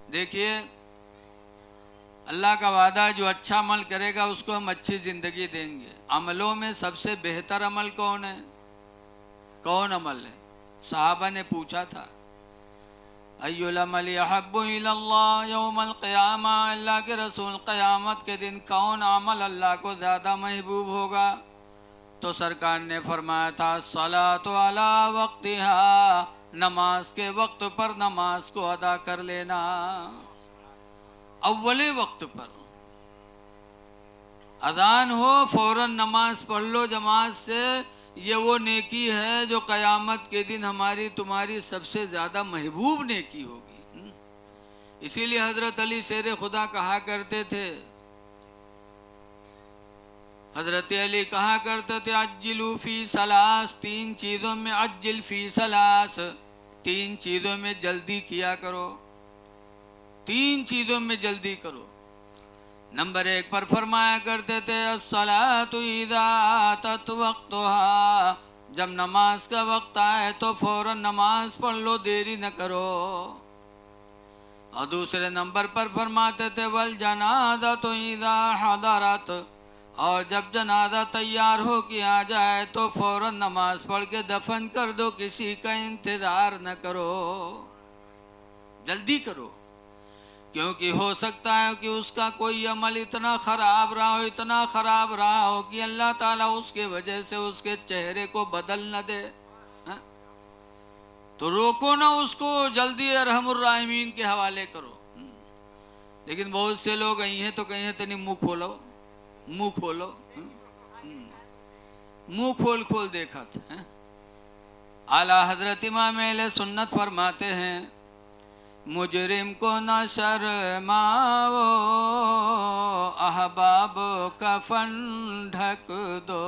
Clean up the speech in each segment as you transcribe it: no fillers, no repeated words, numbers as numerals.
देखिए, अल्लाह का वादा है, जो अच्छा अमल करेगा उसको हम अच्छी ज़िंदगी देंगे। अमलों में सबसे बेहतर अमल कौन है? कौन अमल है? सहाबा ने पूछा था, अय्युल अमली अहब्बु इलल्लाह यौमल क़ियामा, अल्लाह के रसूल क़यामत के दिन कौन अमल अल्लाह को ज़्यादा महबूब होगा? तो सरकार ने फरमाया था, सलातु अला वक्तिहा, नमाज के वक्त पर नमाज को अदा कर लेना, अव्वले वक्त पर। अजान हो फौरन नमाज पढ़ लो जमात से, ये वो नेकी है जो क़यामत के दिन हमारी तुम्हारी सबसे ज़्यादा महबूब नेकी होगी। इसीलिए हज़रत अली शेर खुदा कहा करते थे, हज़रत अली कहा करते थे, अज्जिलू फ़ी सलास, तीन चीज़ों में, अज्जिल फ़ी सलास, तीन चीज़ों में जल्दी किया करो, तीन चीज़ों में जल्दी करो। नंबर एक पर फरमाया करते थे, अस्सलातु इज़ा अतत वक्तुहा, जब नमाज का वक्त आए तो फौरन नमाज पढ़ लो, देरी न करो। और दूसरे नंबर पर फरमाते थे, वल जनाज़तु इज़ा हदरत, और जब जनाजा तैयार हो कि आ जाए तो फौरन नमाज पढ़ के दफन कर दो, किसी का इंतज़ार न करो, जल्दी करो। क्योंकि हो सकता है कि उसका कोई अमल इतना ख़राब रहा हो, इतना ख़राब रहा हो कि अल्लाह ताला उसके वजह से उसके चेहरे को बदल न दे। हा? तो रोको ना उसको, जल्दी अरहमुर राहिमीन के हवाले करो। लेकिन बहुत से लोग आई हैं तो कहीं तनी मुँह खोलो, मुँह खोलो, मुँह खोल खोल देखा था। आला हजरत इमाम अहले सुन्नत फरमाते हैं, मुजरिम को न शर्माओ, अहबाब कफन ढक दो,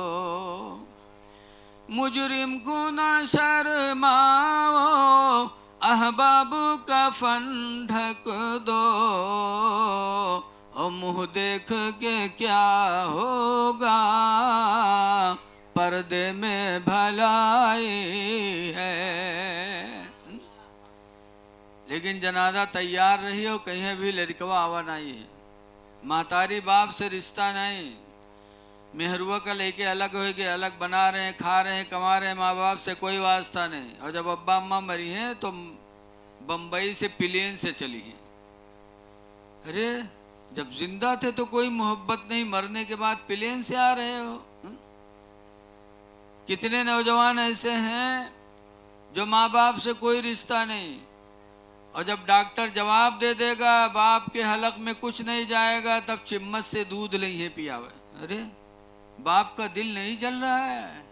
मुजरिम को न शर्माओ, अहबाब कफन ढक दो, और मुँह देख के क्या होगा, पर्दे में भलाई है। लेकिन जनाजा तैयार रही हो, कहीं भी लड़कवा आवा नहीं है, महतारी बाप से रिश्ता नहीं, मेहरुआ का लेके अलग हो के अलग बना रहे हैं, खा रहे हैं, कमा रहे हैं, माँ बाप से कोई वास्ता नहीं। और जब अब्बा अम्मा मरी हैं तो बम्बई से प्लेन से चली हैं। अरे जब जिंदा थे तो कोई मोहब्बत नहीं, मरने के बाद प्लेन से आ रहे हो। कितने नौजवान ऐसे हैं जो माँ बाप से कोई रिश्ता नहीं, और जब डॉक्टर जवाब दे देगा बाप के हलक में कुछ नहीं जाएगा, तब चिम्मच से दूध नहीं पियावे। अरे बाप का दिल नहीं जल रहा है?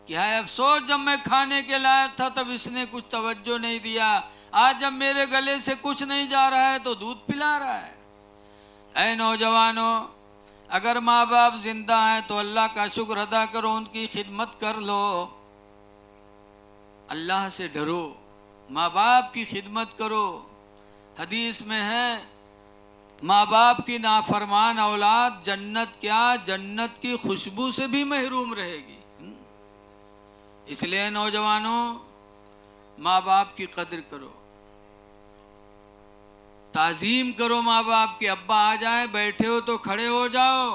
क्या है अफसोस, जब मैं खाने के लायक था तब इसने कुछ तवज्जो नहीं दिया, आज जब मेरे गले से कुछ नहीं जा रहा है तो दूध पिला रहा है। ऐ नौजवानों, अगर माँ बाप जिंदा हैं तो अल्लाह का शुक्र अदा करो, उनकी खिदमत कर लो, अल्लाह से डरो, माँ बाप की खिदमत करो। हदीस में है, माँ बाप की नाफरमान औलाद जन्नत क्या, जन्नत की खुशबू से भी महरूम रहेगी। इसलिए नौजवानों, माँ बाप की कदर करो, ताज़ीम करो माँ बाप की। अब्बा आ जाए, बैठे हो तो खड़े हो जाओ।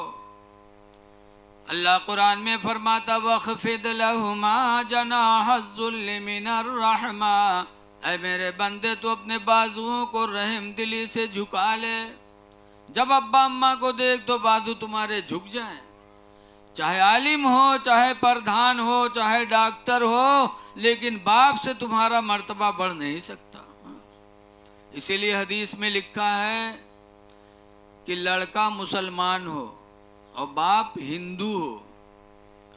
अल्लाह कुरान में फरमाता, वख़्फ़िद लहुमा जनाहज़्ज़ुल्लि मिनर रहमा, ऐ मेरे बंदे तो अपने बाजुओं को रहम दिली से झुका ले। जब अब्बा अम्मा को देख तो बाजू तुम्हारे झुक जाएं। चाहे आलिम हो, चाहे प्रधान हो, चाहे डॉक्टर हो, लेकिन बाप से तुम्हारा मर्तबा बढ़ नहीं सकता। इसीलिए हदीस में लिखा है कि लड़का मुसलमान हो और बाप हिंदू हो,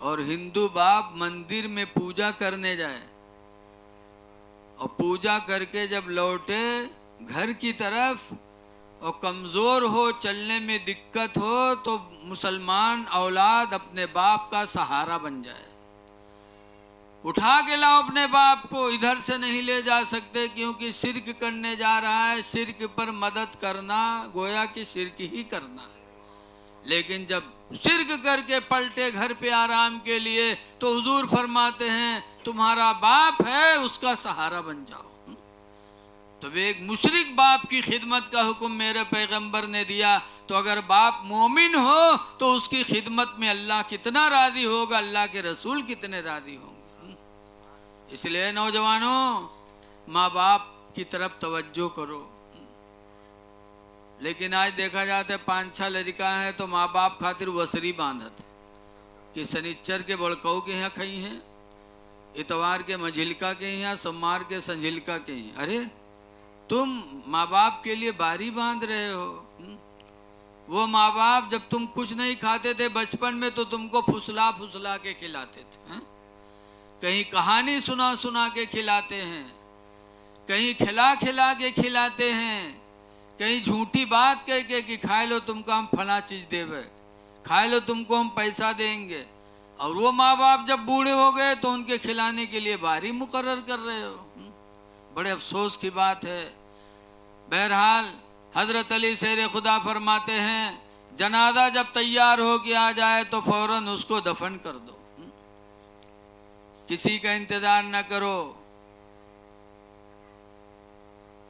और हिंदू बाप मंदिर में पूजा करने जाए, और पूजा करके जब लौटे घर की तरफ और कमज़ोर हो, चलने में दिक्कत हो, तो मुसलमान औलाद अपने बाप का सहारा बन जाए। उठा के लाओ अपने बाप को, इधर से नहीं ले जा सकते क्योंकि शिर्क करने जा रहा है। शिर्क पर मदद करना गोया कि शिर्क ही करना है। लेकिन जब शिर्क करके पलटे घर पे आराम के लिए, तो हुजूर फरमाते हैं तुम्हारा बाप है, उसका सहारा बन जाओ। तो वे एक मुशरिक बाप की खिदमत का हुक्म मेरे पैगंबर ने दिया, तो अगर बाप मोमिन हो तो उसकी खिदमत में अल्लाह कितना राजी होगा, अल्लाह के रसूल कितने राजी होंगे। इसलिए नौजवानों, माँ बाप की तरफ तवज्जो करो। लेकिन आज देखा जाता है 5-6 लड़का है तो माँ बाप खातिर वसरी बांधत कि शनिचर के बड़कऊ के यहाँ खई हैं, इतवार के मझिलका के यहाँ, सोमवार के संझिलका के यहाँ। अरे तुम माँ बाप के लिए बारी बांध रहे हो। वो माँ बाप जब तुम कुछ नहीं खाते थे बचपन में तो तुमको फुसला फुसला के खिलाते थे, कहीं कहानी सुना सुना के खिलाते हैं, कहीं खिला खिला के खिलाते हैं, कहीं झूठी बात कह के कि खाए लो तुमको हम फला चीज देवे, खाए लो तुमको हम पैसा देंगे। और वो माँ बाप जब बूढ़े हो गए तो उनके खिलाने के लिए बारी मुकर्रर कर रहे हो। बड़े अफसोस की बात है। बहरहाल हजरत अली शेर खुदा फरमाते हैं, जनाजा जब तैयार हो के आ जाए तो फौरन उसको दफन कर दो, किसी का इंतजार न करो।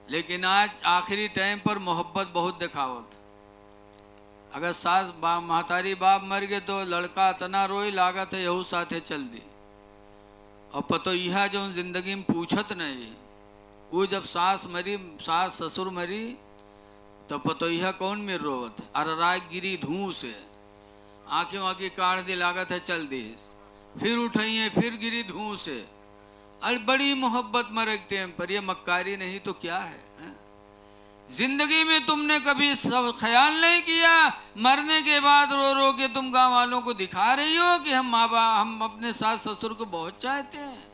लेकिन आज आखिरी टाइम पर मोहब्बत बहुत दिखावत। अगर सास महतारी बाप मर गए तो लड़का इतना रोई लागत है यहू साथे चल दी। और पतो यह जो जिंदगी में पूछत नहीं, वो जब सास मरी, सास ससुर मरी तो पतो यह कौन में रोवत, अरराय गिरी धूं से, आंखें आंखें काट दी लागत है चल दी, फिर उठाइए फिर गिरी धूं से। अरे बड़ी मोहब्बत मरे टाइम पर, ये मक्कारी नहीं तो क्या है? जिंदगी में तुमने कभी सब ख्याल नहीं किया, मरने के बाद रो रो के तुम गांव वालों को दिखा रही हो कि हम माँ बाप, हम अपने सास ससुर को बहुत चाहते हैं।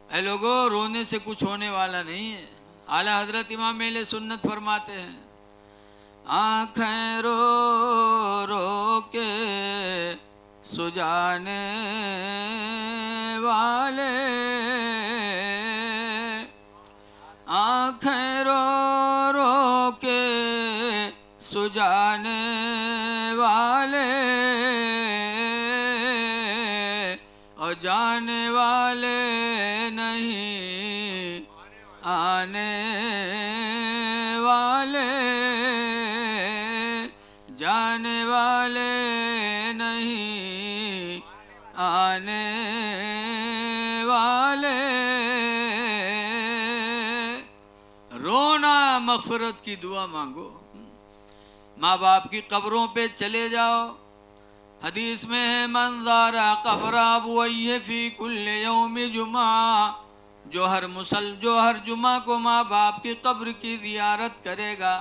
ऐ लोगों, रोने से कुछ होने वाला नहीं है। आला हजरत इमाम मेले सुन्नत फरमाते हैं, आँखें रो रो के सुजाने वाले, आँखें रो रो के सुजाने वाले, और जाने वाले नहीं आने वाले, जाने वाले नहीं आने वाले। रोना मगफिरत की दुआ मांगो। माँ बाप की कब्रों पे चले जाओ। हदीस में है, मंज़ारा कब्र अबुवैहि फी कुल्लि यौमि जुमा, जो हर जुमा को माँ बाप की कब्र की ज़ियारत करेगा,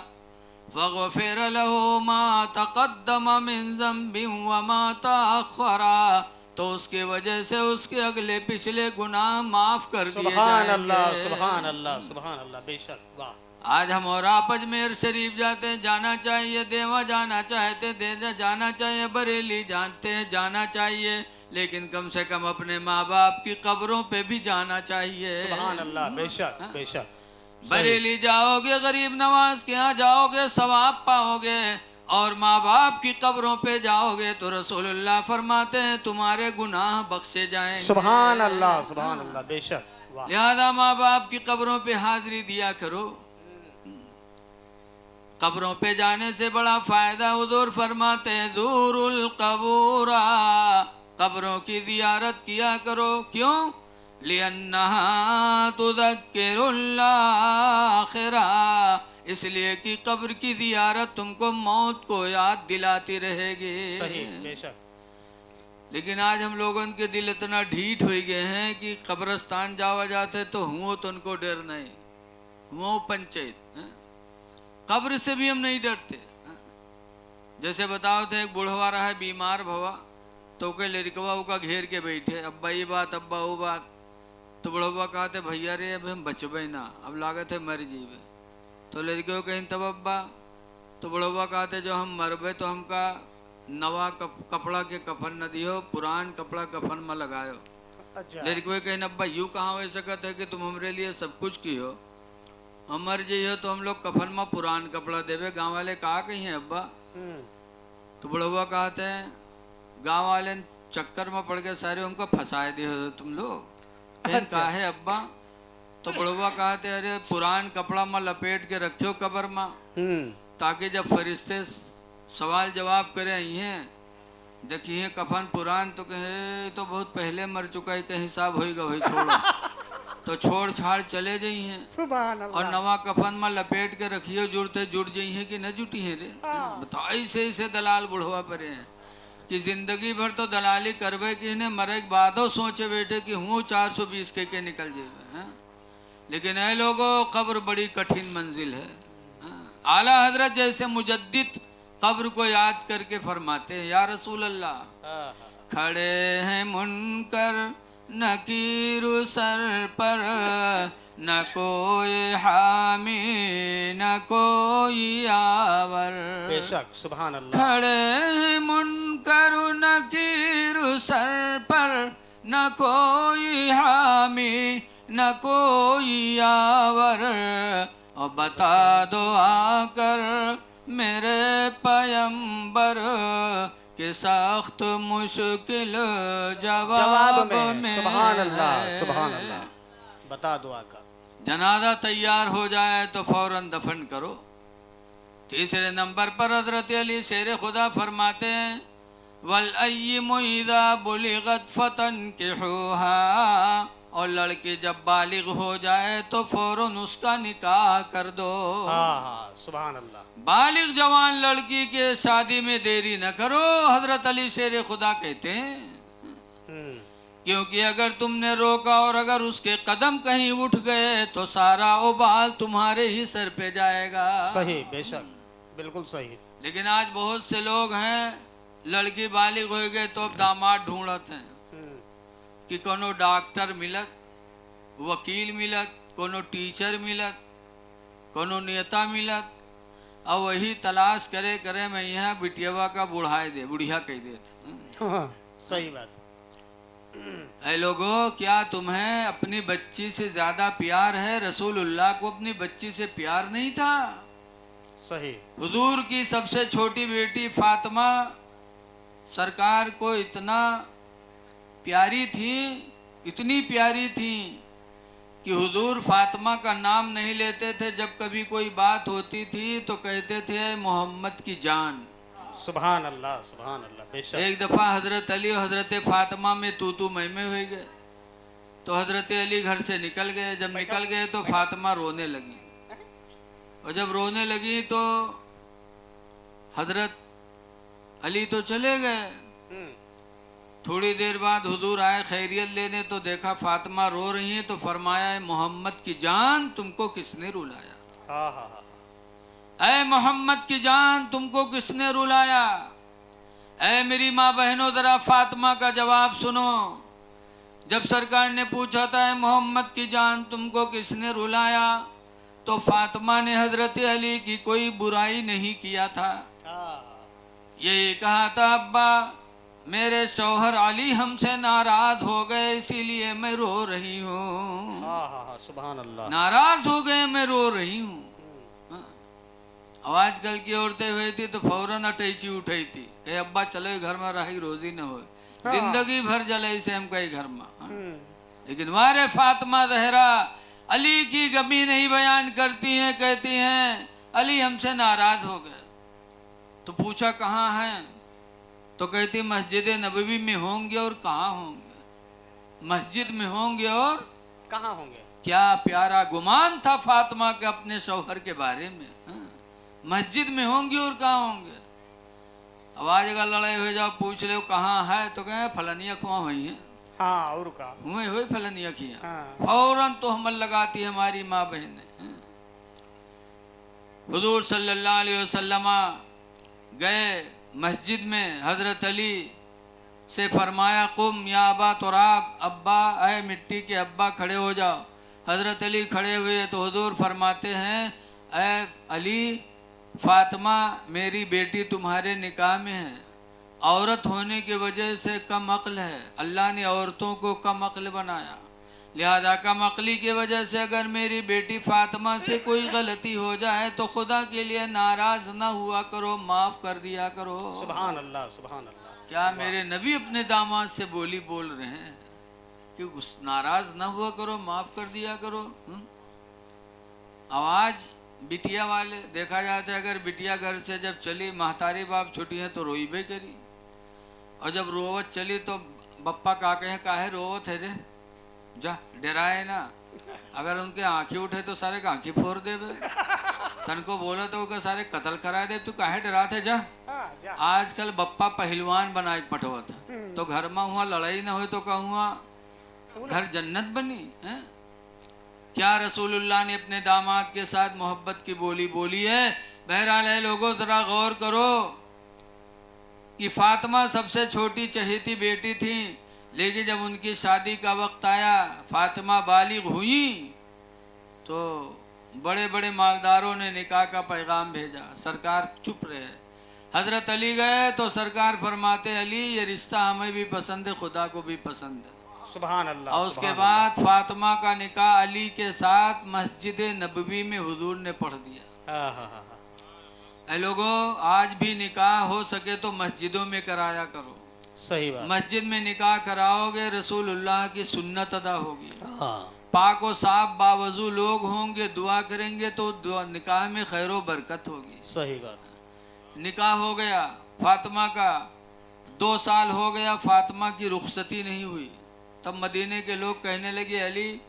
फ़ग़फ़िर लहू मा तक़द्दम मिन ज़ंबिन व मा तअख़्ख़रा, तो उसके वजह से उसके अगले पिछले गुनाह माफ़ कर दिए जाएंगे। सुभान अल्लाह, सुभान अल्लाह, सुभान अल्लाह, बेशक, वाह। आज हम और आप अजमेर शरीफ जाते हैं, जाना चाहिए, देवा जाना चाहते देजा जाना चाहिए, बरेली जानते हैं जाना चाहिए, लेकिन कम से कम अपने माँ बाप की कब्रों पे भी जाना चाहिए। सुभान अल्लाह, बेशक बेशक। बरेली जाओगे, गरीब नवाज के यहाँ जाओगे, सवाब पाओगे, और माँ बाप की कब्रों पे जाओगे तो रसूलुल्लाह फरमाते हैं तुम्हारे गुनाह बख्शे जाएंगे। सुभान अल्लाह, सुभान अल्लाह, बेशक, वाह। लिहाजा माँ बाप की कब्रों पे हाजिरी दिया करो। कब्रों पे जाने से बड़ा फायदा हुजूर फरमाते हैं, ज़ूरुल कबूरा, कब्रों की ज़ियारत किया करो। क्यों? लिअन्नहा तुज़क्किरुल आखिरा, इसलिए कि कब्र की ज़ियारत तुमको मौत को याद दिलाती रहेगी। सही, बेशक। लेकिन आज हम लोगों के दिल इतना ढीठ हो गए हैं कि कब्रस्तान जावा जाते तो हुओ तो उनको डर नहीं, हुओ पंचायत, कब्र से भी हम नहीं डरते। जैसे बताओ तो एक बूढ़वा रहा है बीमार भवा, तो के लड़कवा का घेर के बैठे, अब्बा ये बात अब्बा वो बात, तो बूढ़वा कहते भैया रे अब हम बचबे ना, अब लागत है मर जीवे। तो लड़के कहीं तब अब्बा, तो बूढ़वा कहते जो हम मरबे तो हमका नवा कपड़ा के कफन न दियो, पुरान कपड़ा कफन में लगायो। लड़के कहीं अब्बा यूँ कहाँ हो सकता है कि तुम हमरे लिए सब कुछ की हो, हम मर जाइयो तो हम लोग कफन में पुरान कपड़ा देवे, गाँव वाले कहा कहीं है अब्बा। तो बड़वा कहते हैं गाँव वाले चक्कर में पड़ के सारे उनको फंसाए दिए हो तुम लोग। कहा है अब्बा, तो बुढ़वा कहते अरे पुरान कपड़ा में लपेट के रखियो कब्र में, ताकि जब फरिश्ते सवाल जवाब करे हैं देखिए कफन पुरान तो कहे तो बहुत पहले मर चुका है, कहीं हिसाब होएगा वही छोड़ो तो छोड़ छाड़ चले जाई हैं। सुभान और अल्लाह। नवा कफन में लपेट के रखियो जुड़ते जुड़ जाई है कि न जुटी है रे। बताओ ऐसे ऐसे दलाल बुढ़वा परे हैं कि जिंदगी भर तो दलाली करवे कि इन्हें मरे के बादो सोचे बैठे कि हूँ 420 के निकल जाएगा। लेकिन ऐ लोगों कब्र बड़ी कठिन मंजिल है। आला हजरत जैसे मुजद्दिद कब्र को याद करके फरमाते हैं या रसूल अल्लाह खड़े हैं मुनकर नकीर सर पर, न कोई हामी न कोई आवर। बेशक सुभान अल्लाह। खड़े हैं मुनकर नकीर सर पर, न कोई हामी न कोई आवर। और बता दो आकर मेरे पयंबर के सख्त मुश्किल जवाब में सुभान अल्लाह है। सुभान अल्लाह। बता दो आका। जनाजा तैयार हो जाए तो फौरन दफन करो। तीसरे नंबर पर हजरत अली शेर खुदा फरमाते हैं वल अय्यिमु इज़ा बुलिगत फतन किहुहा, और लड़की जब बालिग हो जाए तो फौरन उसका निकाह कर दो। सुभान अल्लाह। बालिग जवान लड़की के शादी में देरी न करो, हजरत अली शेर खुदा कहते हैं। क्योंकि अगर तुमने रोका और अगर उसके कदम कहीं उठ गए तो सारा उबाल तुम्हारे ही सर पे जाएगा। सही, बेशक बिल्कुल सही। लेकिन आज बहुत से लोग हैं लड़की बालिग हो गए तो अब दामाद ढूंढते हैं कि कोनो डॉक्टर मिलत, वकील मिलत, कोनो टीचर मिलत, कोनो नेता मिलत, और वही तलाश करे करे मैं यहाँ बिटियावा का बुढ़ाए दे बुढ़िया कह देते। सही बात। ऐ लोगों क्या तुम्हें अपनी बच्ची से ज्यादा प्यार है? रसूलुल्लाह को अपनी बच्ची से प्यार नहीं था? सही। हुजूर की सबसे छोटी बेटी फातिमा सरकार को इतना प्यारी थी, इतनी प्यारी थी कि हुजूर फातिमा का नाम नहीं लेते थे। जब कभी कोई बात होती थी तो कहते थे मोहम्मद की जान। सुभान अल्लाह सुभान अल्लाह। बेशक। एक दफ़ा हजरत अली और हजरत फातिमा में तू मैं हो गए तो हजरत अली घर से निकल गए। जब निकल गए तो फातिमा रोने लगी, और जब रोने लगी तो हजरत अली तो चले गए। थोड़ी देर बाद हुजूर आए खैरियत लेने तो देखा फातिमा रो रही है, तो फरमाया मोहम्मद की जान तुमको किसने रुलाया? ऐ मोहम्मद की जान तुमको किसने रुलाया? ऐ मेरी माँ बहनों जरा फातिमा का जवाब सुनो। जब सरकार ने पूछा था मोहम्मद की जान तुमको किसने रुलाया, तो फातिमा ने हजरत अली की कोई बुराई नहीं किया था। यही कहा था अब्बा मेरे शौहर अली हमसे नाराज हो गए इसीलिए मैं रो रही हूँ। सुभान अल्लाह। नाराज हो गए मैं रो रही हूँ। अब आजकल की औरतें हुई थी तो फौरन अटैची उठाई थी कि अब्बा चलो घर में रही रोजी न हो, जिंदगी भर जले से हम कहीं घर में। लेकिन वारे फातिमा जहरा अली की गमी नहीं बयान करती हैं, कहती हैं अली हमसे नाराज हो गए। तो पूछा कहाँ हैं? तो कहती मस्जिद नबवी में होंगे। और कहाँ होंगे? मस्जिद में होंगे और कहाँ होंगे? क्या प्यारा गुमान था फातिमा के अपने शौहर के बारे में। मस्जिद में होंगे और कहाँ होंगे? अब आज अगर लड़ाई हो जाओ पूछ ले कहाँ है तो कहे फलनिया कुआं हुई है। और का हुए हुए फलनिया किया। फौरन तो हमल लगाती है हमारी माँ बहन। हुजूर सल्लल्लाहु अलैहि वसल्लम गए मस्जिद में, हजरत अली से फरमाया कुम या अबा तुराब, अब्बा आए मिट्टी के अब्बा खड़े हो जाओ। हजरत अली खड़े हुए तो हुजूर फरमाते हैं ऐ अली फातिमा मेरी बेटी तुम्हारे निकाह में है, औरत होने की वजह से कम अक्ल है। अल्लाह ने औरतों को कम अक्ल बनाया, लिहाजा कम अक्ली की वजह से अगर मेरी बेटी फातिमा से कोई गलती हो जाए तो खुदा के लिए नाराज ना हुआ करो, माफ़ कर दिया करो। सुभान अल्लाह सुभान अल्लाह। क्या मेरे नबी अपने दामाद से बोली बोल रहे हैं? कि नाराज ना हुआ करो, माफ कर दिया करो। आवाज बिटिया वाले देखा जाता है, अगर बिटिया घर से जब चली, महतारी बाप छुट्टी है तो रोईबे करी, और जब रोवत चली तो बप्पा काके हैं, काहे रोवत है रे, जा डराए ना। अगर उनके आंखें उठे तो सारे आंखें फोड़ देवे, तन को बोलो तो उनके सारे कत्ल करा दे, तू काहे डराते जा। आजकल बप्पा पहलवान बना के पटवा था, तो घर में हुआ लड़ाई ना हो तो कहूँगा घर जन्नत बनी है। क्या रसूलुल्लाह ने अपने दामाद के साथ मोहब्बत की बोली बोली है। बहरहाल है लोगों, जरा गौर करो कि फातिमा सबसे छोटी चहेती बेटी थी, लेकिन जब उनकी शादी का वक्त आया, फातिमा बालिग हुई, तो बड़े बड़े मालदारों ने निकाह का पैगाम भेजा, सरकार चुप रहे। हजरत अली गए तो सरकार फरमाते, अली ये रिश्ता हमें भी पसंद है, खुदा को भी पसंद है। सुभान अल्लाह। और उसके बाद फातिमा का निकाह अली के साथ मस्जिद नबवी में हुजूर ने पढ़ दिया। ऐ लोगों, आज भी निकाह हो सके तो मस्जिदों में कराया करो। सही बात। मस्जिद में निकाह कराओगे, रसूलुल्लाह की सुन्नत अदा होगी। हाँ। पाक और साफ बावजू लोग होंगे, दुआ करेंगे तो निकाह में खैरो बरकत होगी। सही बात। निकाह हो गया फातिमा का, 2 साल हो गया, फातिमा की रुखसती नहीं हुई। तब मदीने के लोग कहने लगे, अली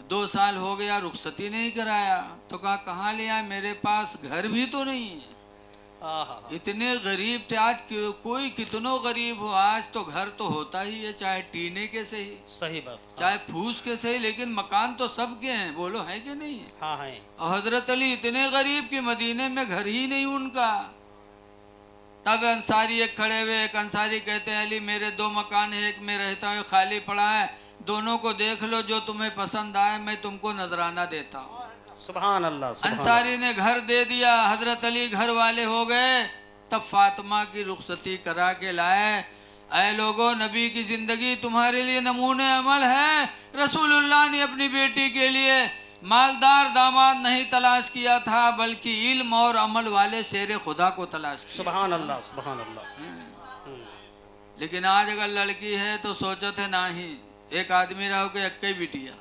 2 साल हो गया रुखसती नहीं कराया। तो कहा कहाँ लिया, मेरे पास घर भी तो नहीं है। इतने गरीब थे। आज कोई कितनो गरीब हो, आज तो घर तो होता ही है, चाहे टीने के सही, सही बात, चाहे फूस के सही, लेकिन मकान तो सबके हैं, बोलो है कि नहीं है। हाँ है। और हजरत अली इतने गरीब कि मदीने में घर ही नहीं उनका। तब अंसारी एक खड़े हुए, एक अंसारी कहते हैं, अली मेरे 2 मकान है, एक में रहता हूँ, खाली पड़ा है, दोनों को देख लो, जो तुम्हें पसंद आए मैं तुमको नजराना देता हूँ। सुभान अल्लाह। अंसारी ने घर दे दिया, हजरत अली घर वाले हो गए। तब फातिमा की रुखसती करा के लाए। ऐ लोगों, नबी की जिंदगी तुम्हारे लिए नमूने अमल है। रसूलुल्लाह ने अपनी बेटी के लिए मालदार दामाद नहीं तलाश किया था, बल्कि इल्म और अमल वाले शेर खुदा को तलाश किया। सुभान अल्लाह, सुभान अल्लाह। लेकिन आज अगर लड़की है तो सोचते ना ही, एक आदमी रहो के एक बिटिया,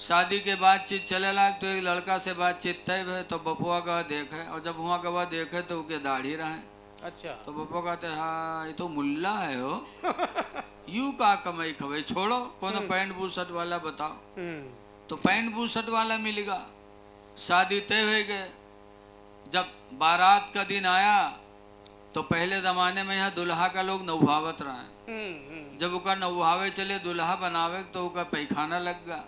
शादी के बातचीत चले लाग तो एक लड़का से बातचीत तय है, तो बपुआ का देखे, और जब हुआ का देखे तो उसके दाढ़ी रहे। अच्छा। तो बपुआ कहते हाँ ये तो मुल्ला है हो। यूं का कमाई खवाई, छोड़ो कोनो पैंट बूशर्ट वाला बताओ। तो पैंट बूशर्ट वाला मिलेगा। शादी तय हो गए। जब बारात का दिन आया तो पहले जमाने में यहाँ दुल्हा का लोग नौहावत रहे। जब उसका नौहावे चले दुल्हा बनावे तो उसका पैखाना लग गया,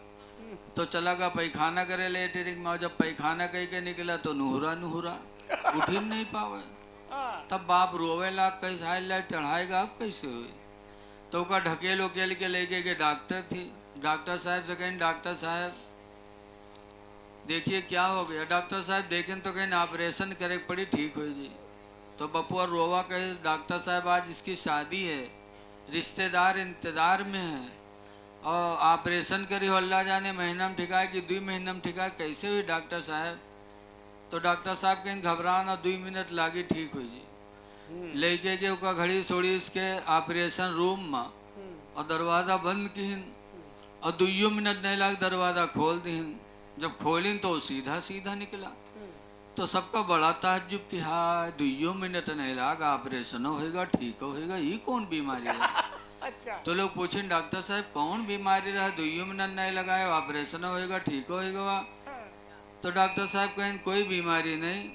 तो चला गया पैखाना करे लेटरिंग में। जब पैखाना कह के निकला तो नुहरा नुहरा, उठ ही नहीं पावे। तब बाप रोवे लाग, कैसे लाइट चढ़ाएगा अब कैसे हुए। तो उसका ढकेल उकेल के लेके के डॉक्टर थी। डॉक्टर साहब से कहें, डॉक्टर साहब देखिए क्या हो गया। डॉक्टर साहब देखें तो कहें ऑपरेशन करे पड़ी, ठीक हो जी। तो बपुआ रोवा कहे, डॉक्टर साहब आज इसकी शादी है, रिश्तेदार इंतजार में है, और ऑपरेशन करी हो अल्लाह जाने महीना में ठिकाए कि 2 महीना में ठिकाए, कैसे हुई डॉक्टर साहब। तो डॉक्टर साहब कहें घबराना, 2 मिनट लागी ठीक हुई जी। लेके के उसका घड़ी सोड़ी इसके ऑपरेशन रूम में, और दरवाज़ा बंद किन, और 2 मिनट नहीं लाग दरवाज़ा खोल दीन। जब खोलिन तो सीधा सीधा निकला। तो सबका बड़ा ताज्जुब कि हाँ 2 मिनट नहीं लाग ऑपरेशन होएगा, ठीक होएगा, ये कौन बीमारी है। अच्छा। तो लोग पूछें डॉक्टर साहब कौन बीमारी रहा, 2 मिनट नहीं लगाए ऑपरेशन होएगा, ठीक होएगा। तो डॉक्टर साहब कहें कोई बीमारी नहीं,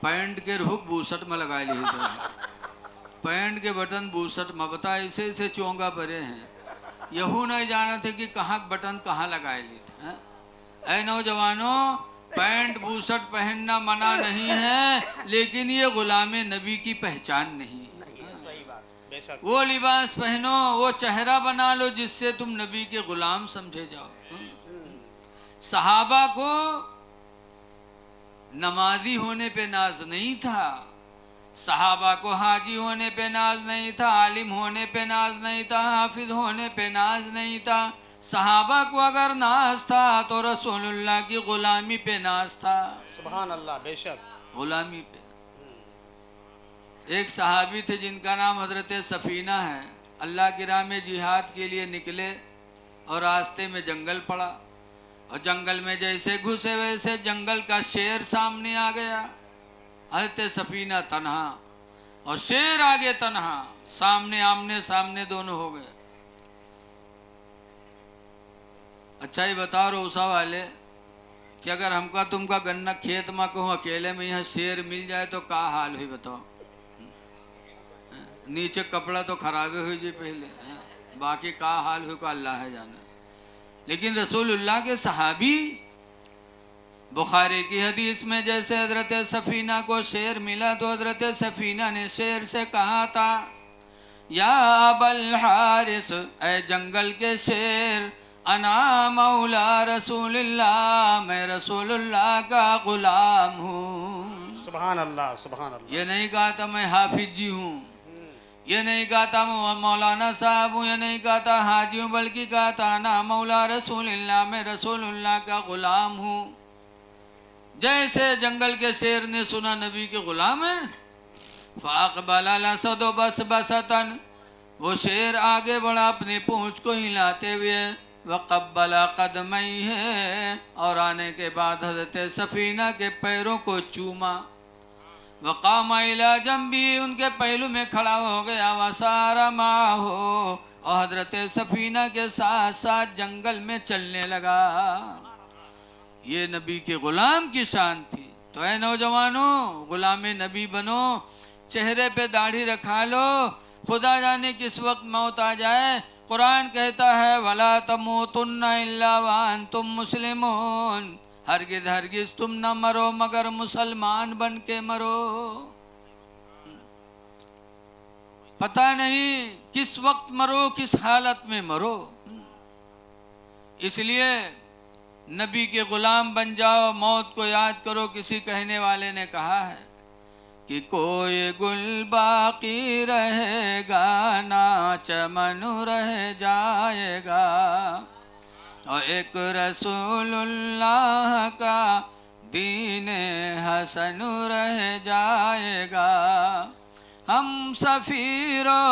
पैंट के रुख बूसट में लगा ली सर। पैंट के बटन बूसट में, बता ऐसे ऐसे चोंगा परे हैं, यहू नहीं जाना थे कि कहाँ बटन कहाँ लगाए ली थे। ऐ नौजवानों, पैंट बूसट पहनना मना नहीं है, लेकिन ये गुलामे नबी की पहचान नहीं है। सही बात, बेशक। वो लिबास पहनो, वो चेहरा बना लो जिससे तुम नबी के गुलाम समझे जाओ। सहाबा को नमाजी होने पे नाज नहीं था, सहाबा को हाजी होने पे नाज नहीं था, आलिम होने पे नाज नहीं था, हाफिज होने पे नाज नहीं था। सहाबा को अगर नाज था तो रसूलुल्लाह की गुलामी पे नाज था। सुभान अल्लाह, बेशक, गुलामी पे। एक सहाबी थे जिनका नाम हजरत सफीना है। अल्लाह की राह में जिहाद के लिए निकले, और रास्ते में जंगल पड़ा, और जंगल में जैसे घुसे वैसे जंगल का शेर सामने आ गया। हज़रत सफीना तन्हा और शेर आगे तन्हा, सामने आमने सामने दोनों हो गए। अच्छा ही बताओ रोसा वाले कि अगर हमका तुमका गन्ना खेत में कहूँ अकेले में यहाँ शेर मिल जाए तो का हाल हुई बताओ। नीचे कपड़ा तो खराबे हुई जी पहले, बाकी का हाल हुई को अल्लाह है जाने। लेकिन रसूलुल्लाह के सहाबी, बुखारी की हदीस में जैसे हजरत सफीना को शेर मिला तो हजरत सफीना ने शेर से कहा था, या अबल हारिस, ए जंगल के शेर, अना मौला रसूलुल्लाह, मैं रसूलुल्लाह का गुलाम हूँ। सुभान अल्लाह, सुभान अल्लाह। ये नहीं कहा था मैं हाफिज जी हूँ, ये नहीं कहा था मौलाना साहब हूँ, ये नहीं कहा था हाजी हूँ, बल्कि कहा था ना मौला रसूलुल्लाह, मैं रसूलुल्लाह का गुलाम हूँ। जैसे जंगल के शेर ने सुना नबी के गुलाम है, फ़ाक़बल अलअसद बसबसतन, वो शेर आगे बढ़ा अपनी पूंछ को हिलाते हुए, वक़ब्बल क़दमैहि, और आने के बाद हज़रत सफ़ीना के पैरों को चूमा। वक़ाम इला जंबी, उनके पहलू में खड़ा हो गया। वसारा माहो, और हज़रत सफ़ीना के साथ साथ जंगल में चलने लगा। ये नबी के ग़ुलाम की शान थी। तो ऐ नौजवानों, ग़ुलाम नबी बनो, चेहरे पे दाढ़ी रखा लो, खुदा जाने किस वक्त मौत आ जाए। कुरान कहता है, वला तमूतुन्ना इल्ला व अंतुम मुस्लिमून, हरगिज़ हरगिज़ तुम न मरो मगर मुसलमान बन के मरो। पता नहीं किस वक्त मरो, किस हालत में मरो। इसलिए नबी के ग़ुलाम बन जाओ, मौत को याद करो। किसी कहने वाले ने कहा है कि कोई गुल बाकी रहेगा ना चमन रह जाएगा, और एक रसूलुल्लाह का दीन हसन रह जाएगा। हम सफ़ीरो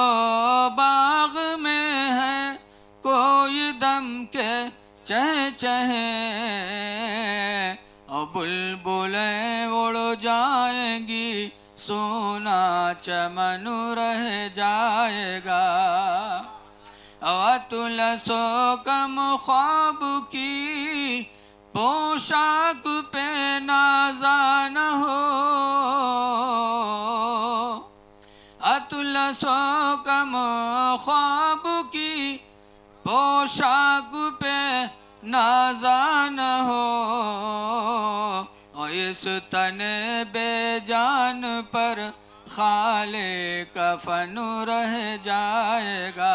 बाग में हैं, कोई दम के चहचहे, और बुलबुलें उड़ जाएंगी, सोना चमन रह जाएगा। अवतुलसो कम ख्वाब की पोशाक पे नाज़ान हो, अतुलसो कम ख्वाब की पोशाक पे नाज़ान हो, और इस तने बेजान पर खाले कफन रह जाएगा।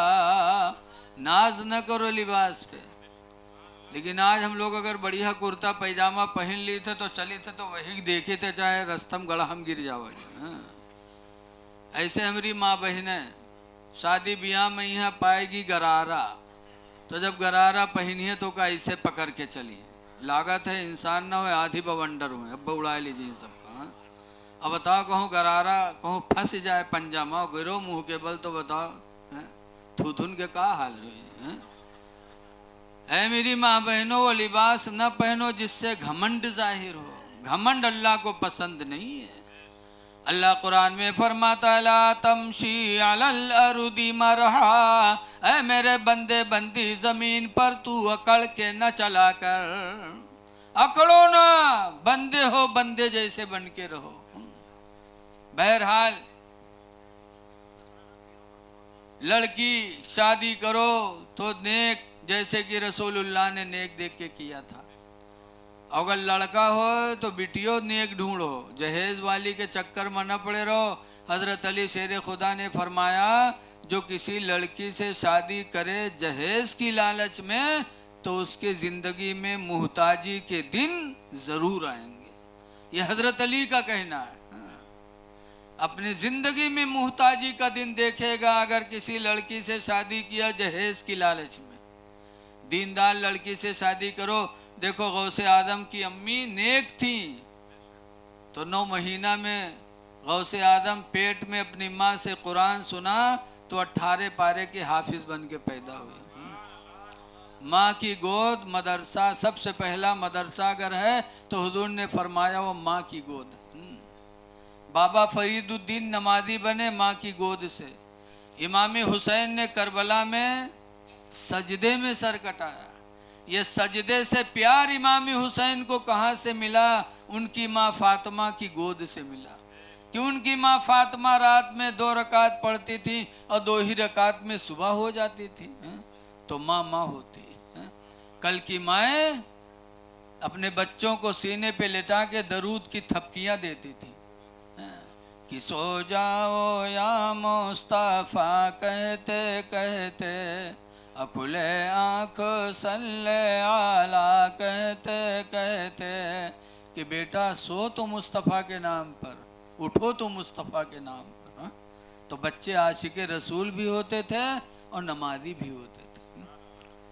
नाज न करो लिबास पे। लेकिन आज हम लोग अगर बढ़िया कुर्ता पैजामा पहन ली थे तो चले थे तो वही देखे थे, चाहे रस्तम गड़ा हम गिर जाओ। ऐसे हमारी माँ बहनें शादी ब्याह में यहाँ पाएगी गरारा, तो जब गरारा पहनिए तो का ऐसे पकड़ के चली, लागत है इंसान ना हो आधी बवंडर हुए। अब उड़ा लीजिए सबका। अब बताओ, कहूँ गरारा कहूँ फंस जाए पंजामा, गिरो मुंह के बल, तो बताओ थूथुन के का हाल हुई है। मेरी माँ बहनों, वो लिबास न पहनो जिससे घमंड जाहिर हो। घमंड अल्लाह को पसंद नहीं है। अल्लाह कुरान में फरमाता, ला तमशी अलल अरुदी मरहा, ऐ मेरे बंदे बंदी जमीन पर तू अकड़ के न चला कर। अकड़ो ना, बंदे हो बंदे जैसे बन के रहो। बहरहाल लड़की शादी करो तो नेक, जैसे कि रसूलुल्लाह ने नेक देख के किया था। अगर लड़का हो तो बिटियो नेक ढूंढो, जहेज वाली के चक्कर में न पड़े रहो। हज़रत अली शेर खुदा ने फरमाया, जो किसी लड़की से शादी करे जहेज की लालच में, तो उसके ज़िंदगी में मुहताजी के दिन ज़रूर आएंगे। ये हज़रत अली का कहना है। अपनी ज़िंदगी में मुहताजी का दिन देखेगा अगर किसी लड़की से शादी किया जहेज की लालच में। दीनदार लड़की से शादी करो। देखो, गौसे आदम की अम्मी नेक थी, तो 9 महीना में गौसे आदम पेट में अपनी माँ से कुरान सुना तो 18 पारे के हाफिज बन के पैदा हुए। माँ की गोद मदरसा, सबसे पहला मदरसा अगर है तो हुजूर ने फरमाया वो माँ की गोद। बाबा फरीदुद्दीन नमाजी बने माँ की गोद से। इमाम हुसैन ने करबला में सजदे में सर कटाया। ये सजदे से प्यार इमाम हुसैन को कहाँ से मिला? उनकी माँ फातिमा की गोद से मिला। कि उनकी माँ फातिमा रात में 2 रकात पढ़ती थी और 2 ही रकात में सुबह हो जाती थी। तो माँ माँ होती है। कल की माएँ अपने बच्चों को सीने पे लिटा के दरूद की थपकियाँ देती थी कि सो जाओ या मुस्तफ़ा कहते कहते, अकुले आँख सल्ले आला कहते कहते, कि बेटा सो तो मुस्तफ़ा के नाम पर, उठो तो मुस्तफ़ा के नाम पर। हा? तो बच्चे आशिक़े रसूल भी होते थे और नमाजी भी होते थे।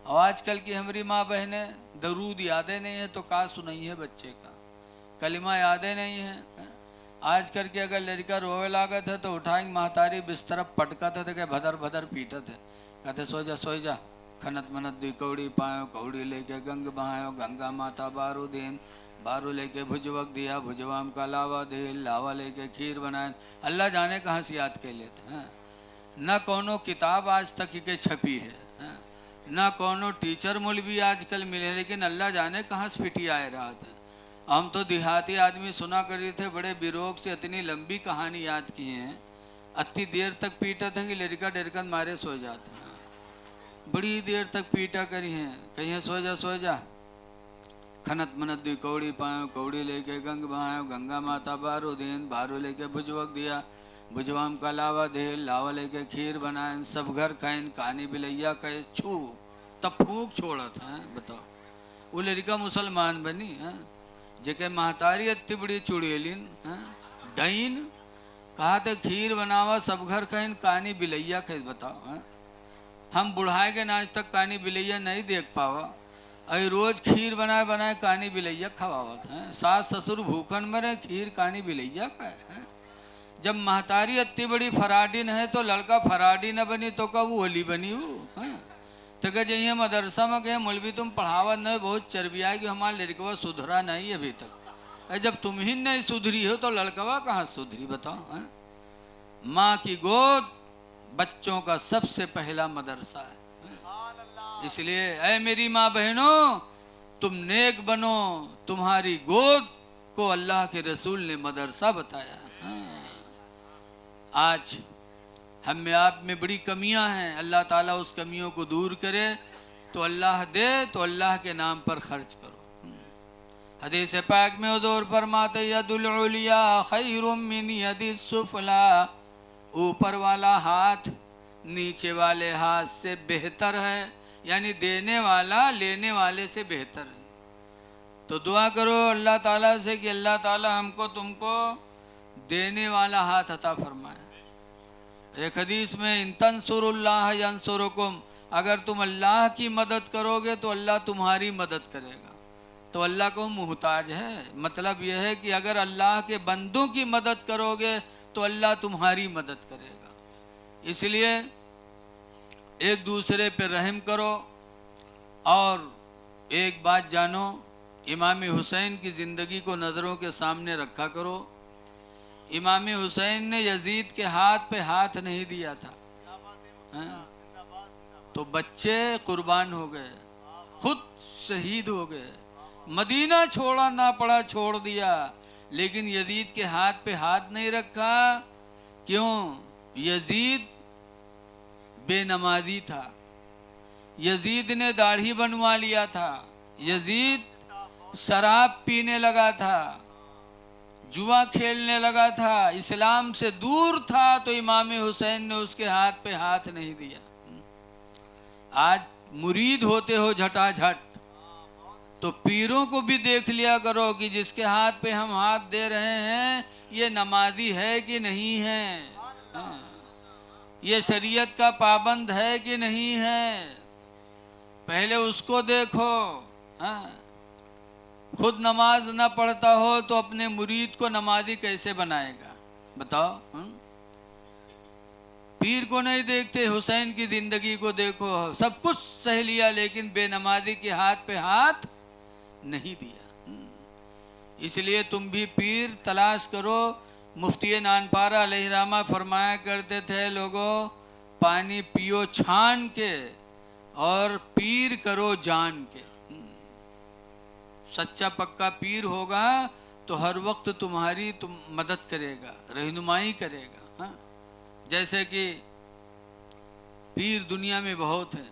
और आजकल की हमारी माँ बहनें दरूद यादें नहीं है तो का सुनाई है बच्चे का, कलिमा यादें नहीं है। आज करके अगर लड़का रोवे लागत है तो उठाएंगे महतारी बिस्तर पटकते थे, भदर भदर पीटत है, कहते सो जा खनत मनत दुई कौड़ी पायो, कौड़ी लेके गंग बहायो, गंगा माता बारू दिन, बारू लेके भुजवक दिया, भुजवाम का लावा दे, लावा लेके खीर बनाए। अल्लाह जाने कहाँ से याद के लेते हैं। न कोनो किताब आज तक के छपी है, न कोनो टीचर मौलवी आजकल मिले, लेकिन अल्लाह जाने कहाँ से फिटी आए रहा था। हम तो देहाती आदमी सुना करे थे, बड़े बिरोग से इतनी लंबी कहानी याद किए हैं, अति देर तक पीटा था कि लड़का डरकन मारे सो जाते हैं। बड़ी देर तक पीटा करी हैं, कहीं सो जा खनत मनत दुई कौड़ी पायो, कौड़ी लेके गंग बहायो, गंगा माता बारू दिन, बारू लेके भुजवक दिया, भुजवाम का लावा दे, लावा लेके खीर बनाए, सब घर खाइन, कहानी बिलैया कहे छू, तब फूक छोड़त है। बताओ वो लड़का मुसलमान बनी है, जेके महतारी अति बड़ी चुड़ेलिन डईन कहा थे खीर बनावा, सब घर खाइन, कहानी बिलैया कहे। बताओ है? हम बुढ़ाए के आज तक कहानी बिलैया नहीं देख पावा, अभी रोज खीर बनाए बनाए कहानी बिलैया खवावत हैं। सास ससुर भूखन मरे, खीर कहानी बिलैया का है। जब महतारी अति बड़ी फराडीन है तो लड़का फराडी न बनी तो का वो ओली बनी वो है। तो कह जाइए मदरसा में गए, मौलवी तुम पढ़ावत नहीं, बहुत चर्बिया कि हमारा लड़कवा सुधरा नहीं अभी तक। अरे जब तुम ही नहीं सुधरी हो तो लड़कवा कहाँ सुधरी? बताओ है? माँ की गोद बच्चों का सबसे पहला मदरसा है। इसलिए ऐ मेरी माँ बहनों, तुम नेक बनो, तुम्हारी गोद को अल्लाह के रसूल ने मदरसा बताया। आज हम में आप में बड़ी कमियां हैं, अल्लाह ताला उस कमियों को दूर करे। तो अल्लाह दे तो अल्लाह के नाम पर खर्च करो। हदीस पाक में हुजूर फरमाते यदुल उलिया खैरुम मिन यदिस सुफला, ऊपर वाला हाथ नीचे वाले हाथ से बेहतर है, यानी देने वाला लेने वाले से बेहतर है। तो दुआ करो अल्लाह ताला से कि अल्लाह ताला हमको तुमको देने वाला हाथ अता फरमाए। एक हदीस में इन तंसुरुल्लाह यंसुरुकुम, अगर तुम अल्लाह की मदद करोगे तो अल्लाह तुम्हारी मदद करेगा। तो अल्लाह को मुहताज है, मतलब यह है कि अगर अल्लाह के बंदों की मदद करोगे तो अल्लाह तुम्हारी मदद करेगा। इसलिए एक दूसरे पे रहम करो। और एक बात जानो, इमाम हुसैन की ज़िंदगी को नज़रों के सामने रखा करो। इमाम हुसैन ने यजीद के हाथ पे हाथ नहीं दिया था, तो बच्चे कुर्बान हो गए, खुद शहीद हो गए, मदीना छोड़ा ना पड़ा, छोड़ दिया, लेकिन यजीद के हाथ पे हाथ नहीं रखा। क्यों? यजीद बेनमाजी था, यजीद ने दाढ़ी बनवा लिया था, यजीद शराब पीने लगा था, जुआ खेलने लगा था, इस्लाम से दूर था। तो इमाम हुसैन ने उसके हाथ पे हाथ नहीं दिया। आज मुरीद होते हो झटाझट, तो पीरों को भी देख लिया करो कि जिसके हाथ पे हम हाथ दे रहे हैं ये नमाजी है कि नहीं है, ये शरीयत का पाबंद है कि नहीं है, पहले उसको देखो। खुद नमाज न पढ़ता हो तो अपने मुरीद को नमाजी कैसे बनाएगा? बताओ। पीर को नहीं देखते, हुसैन की ज़िंदगी को देखो, सब कुछ सह लिया लेकिन बेनमाजी के हाथ पे हाथ नहीं दिया। इसलिए तुम भी पीर तलाश करो। मुफ्ती नानपारा अलैहिर्रहमा फरमाया करते थे, लोगों पानी पियो छान के और पीर करो जान के। सच्चा पक्का पीर होगा तो हर वक्त तुम्हारी मदद करेगा, रहनुमाई करेगा। हाँ, जैसे कि पीर दुनिया में बहुत हैं,